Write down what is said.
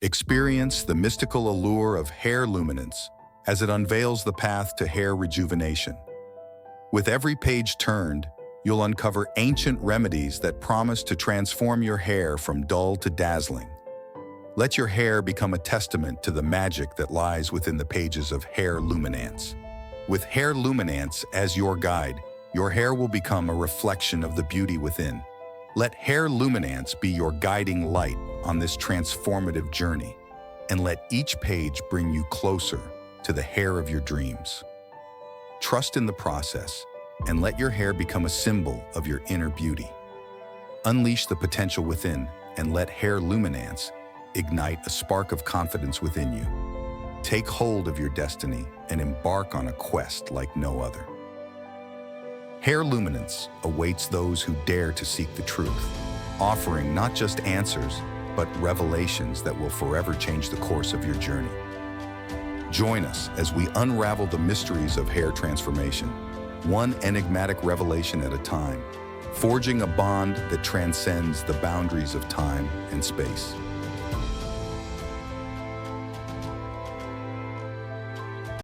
Experience the mystical allure of HairLuminance as it unveils the path to hair rejuvenation. With every page turned, you'll uncover ancient remedies that promise to transform your hair from dull to dazzling. Let your hair become a testament to the magic that lies within the pages of HairLuminance. With HairLuminance as your guide, your hair will become a reflection of the beauty within. Let HairLuminance be your guiding light on this transformative journey, and let each page bring you closer to the hair of your dreams. Trust in the process, and let your hair become a symbol of your inner beauty. Unleash the potential within, and let HairLuminance ignite a spark of confidence within you. Take hold of your destiny and embark on a quest like no other. HairLuminance awaits those who dare to seek the truth, offering not just answers, but revelations that will forever change the course of your journey. Join us as we unravel the mysteries of hair transformation, one enigmatic revelation at a time, forging a bond that transcends the boundaries of time and space.